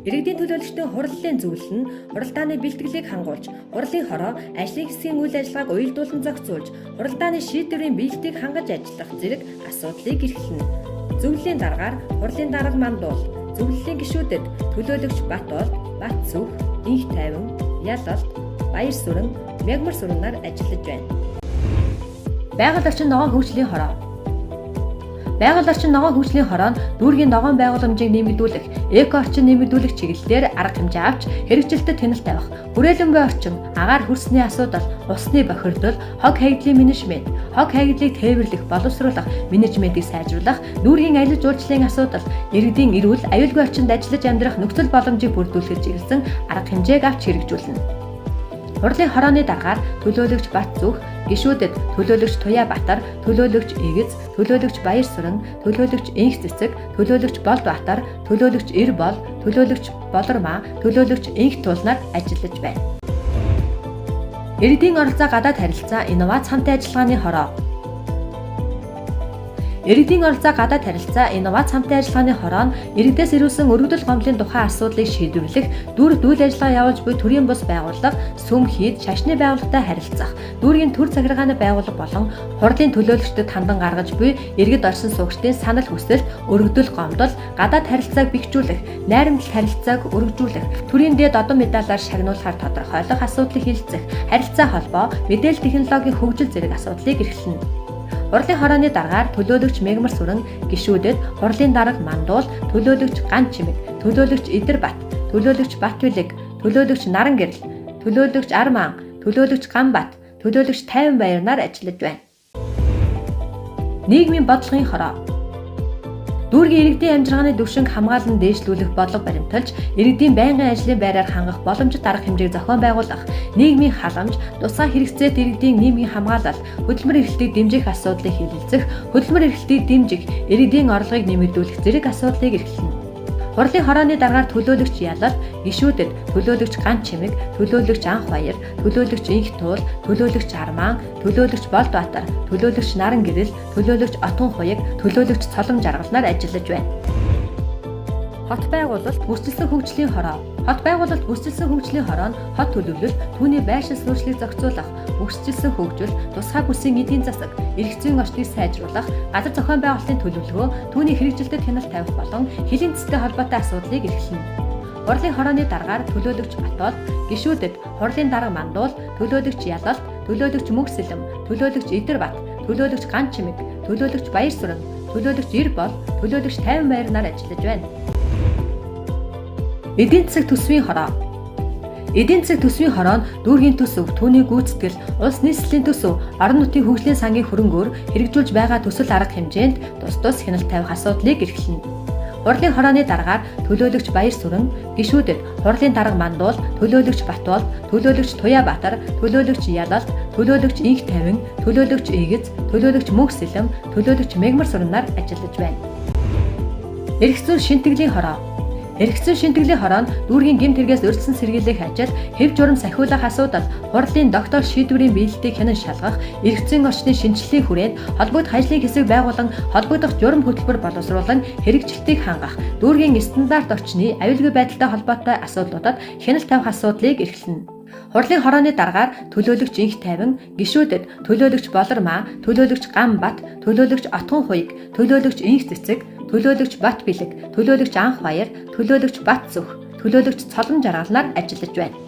Иргэдийн төлөөлөгчдийн хурлын зөвлөл нь хуралдааны бэлтгэлийг хангуулж, хурлын хороо ажлын хэсгийн үйл ажиллагааг уялдуулан зохицуулж, хуралдааны шийдвэрийн биелэлтийг хангаж ажиллах зэрэг асуудлыг эрхлэнэ. Зөвлөлийн дараагаар хурлын дарга мандуул, зөвлөлийн гишүүдэд төлөөлөгч Батболд, Батцүх, Инх тайван, Ялалт, Баяр сүрэн, Мягмар сүрэнээр ажиллаж байна. Байгаль орчин ногоон хөгжлийн хороо. Байгаль орчин ногоон хөгжлийн хороо нь дүүргийн ногоон байгууламжийг нэмэгдүүлэх, эко орчин нэмэгдүүлэх чиглэлээр арга хэмжээ авч хэрэгжилтэд тэнэл тавих, хүрээлэн буй орчин, агаар хөрсний асуудал, усны бохирдол, хог хаягдлын менежмент, хог хаягдлыг тээвэрлэх, боловсруулах, менежментийг сайжруулах, дүүргийн аялал жуулчлалын асуудал, иргэдийн эрүүл, аюулгүй орчинд ажиллаж амьдрах нөхцөл боломжийг бүрдүүлэхэд чиглэсэн арга хэмжээг авч хэрэгжүүлнэ. Хурлын хорооны дараагаар төлөөлөгч Батцүх, гишүүдэд төлөөлөгч Туяабатар, төлөөлөгч Игэц, төлөөлөгч Баяр сүрэн, төлөөлөгч Инх цэцэг, төлөөлөгч Болбатар, төлөөлөгч Ирбол, төлөөлөгч Болормаа, төлөөлөгч Инх туулнаар ажиллаж байна. Иргэдийн оролцоо гадаад харилцаа, инновац хамтын ажиллагааны хороо. Иргэдийн оролцоо гадаад харилцаа, инновац хамтын ажиллагааны хороо нь иргэдээс ирүүлсэн өргөдөл гомдлын тухай асуудлыг шийдвэрлэх, дүүрэг үйл ажиллагаа явуулж буй төрийн бус байгууллага, сүм хийд, шашны байгууллагатай харилцах, дүүргийн төр захиргааны байгууллага болон хурлын төлөөлөгчдөд хандан гаргаж буй иргэд орсон суугчдын санал хүсэлт, өргөдөл гомдол, гадаад харилцааг бэхжүүлэх, найрамдал харилцааг өргөжүүлэх, төрийн дээд одон медалаар шагнуулахаар тодорхойлох асуудлыг хилцэх, харилцаа холбоо, мэдээлэл технологийн хөгжил зэрэг асуудлыг эрхлэнэ. Хурлын хорооны дараагаар төлөөлөгч Мягмар сүрэн, гишүүдэд хурлын дарга Мандуул, төлөөлөгч Ган Чимэг, төлөөлөгч Идэрбат, төлөөлөгч Батбилэг, төлөөлөгч Наран Гэрэл, төлөөлөгч Арман, төлөөлөгч Ганбат, төлөөлөгч Тайван Баярнаар ажиллаж байна. Нийгмийн бодлогын хороо. Дүүргийн иргэдийн амжиргааны түвшинг хамгаалан дээшлүүлэх бодлого баримталж, иргэдийн байнгын ажлын байраар хангах боломжит арга хэмжээг зохион байгуулах, нийгмийн халамж, тусгай хэрэгцээт иргэдийн нийгмийн хамгаалал, хөдөлмөр эрхлэлтийг дэмжих асуудлыг хэлэлцэх, хөдөлмөр эрхлэлтийг дэмжих, иргэдийн орлогыг нэмэгдүүлэх зэрэг асуудлыг эрхлэнэ. Хурлын хорооны дараагаар төлөөлөгч Ялалт, гишүүдэд төлөөлөгч Ган Чимэг, төлөөлөгч Анх Баяр, төлөөлөгч Инх туул, төлөөлөгч Арман, төлөөлөгч Болбатар, төлөөлөгч Наран Гэрэл, төлөөлөгч Отун Хуяг, төлөөлөгч Цолом Жаргалнаар ажиллаж байна. Хот байгуулалт, бүрчилсэн хөгжлийн хороо. Хот байгуулалт, бүрчилсэн хөгжлийн хороо нь хот төлөвлөлт, түүний байшин суурьшлыг зохицуулах, бүрчилсэн хөгжил, тусгай бүсийн эдийн засаг, эрх зүйн орчныг сайжруулах, газар зохион байгуулалтын төлөвлөгөө, түүний хэрэгжилтэд хяналт тавих болон хэлийн цэцтэй холбоотой асуудлыг эрхлэнэ. Хурлын хорооны дараагаар төлөөлөгч Батболд, гишүүдэд хурлын дарга Мандуул, төлөөлөгч Ялалт, төлөөлөгч Мөгсэлэм, төлөөлөгч Идэрбат, төлөөлөгч Ган Чимэг, төлөөлөгч Баяр сүрэн, төлөөлөгч Ирбол, төлөөлөгч Тайван Баярнаар ажиллаж байна. Эдийн засаг төсвийн хороо. Эдийн засаг төсвийн хороо нь дүүргийн төсөв, түүний гүйцэтгэл, улс нийслэлийн төсөв, орон нутгийн хөгжлийн сангийн хөрөнгөөр хэрэгжүүлж байгаа төсөл арга хэмжээнд тус хяналт тавих асуудлыг эрхлэнэ. Хурлын хорооны дараагаар төлөөлөгч Баяр сүрэн, гишүүдэд хурлын дарга Мандуул, төлөөлөгч Батболд, төлөөлөгч Туяабатар, төлөөлөгч Ялалт, төлөөлөгч Инх тайван, төлөөлөгч Игэц, төлөөлөгч Мөгсэлэм, төлөөлөгч Мягмар сүрэнээр ажиллаж байна. Эрх зүйн шинтгэлийн хороо. Эрх зүйн шинтгэлийн хороо нь дүүргийн гэмт хэрэгээс өртсөн сэргийлэх ажил, хэв журам сахиулах асуудал, хурлын доктор шийдвэрийн биелэлтийг хянан шалгах, эрх зүйн орчны шинжилгээний хүрээнд холбогдох ажлын хэсэг байгуулан холбогдох журам хөтөлбөр боловсруулан хэрэгжилтийг хангах, дүүргийн стандарт орчны аюулгүй байдалтай холбоотой асуудлуудад хяналт тавих асуудлыг эрхлэнэ. Хурлын хорооны дараагаар төлөөлөгч Инх тайван, гишүүдэд төлөөлөгч Болормаа, төлөөлөгч Ганбат, төлөөлөгч Отун Хуяг, төлөөлөгч Инх цэцэг, төлөөлөгч Батбилэг, төлөөлөгч Анх Баяр, төлөөлөгч Батцүх, төлөөлөгч Цолом Жаргалнаар ажиллаж байна.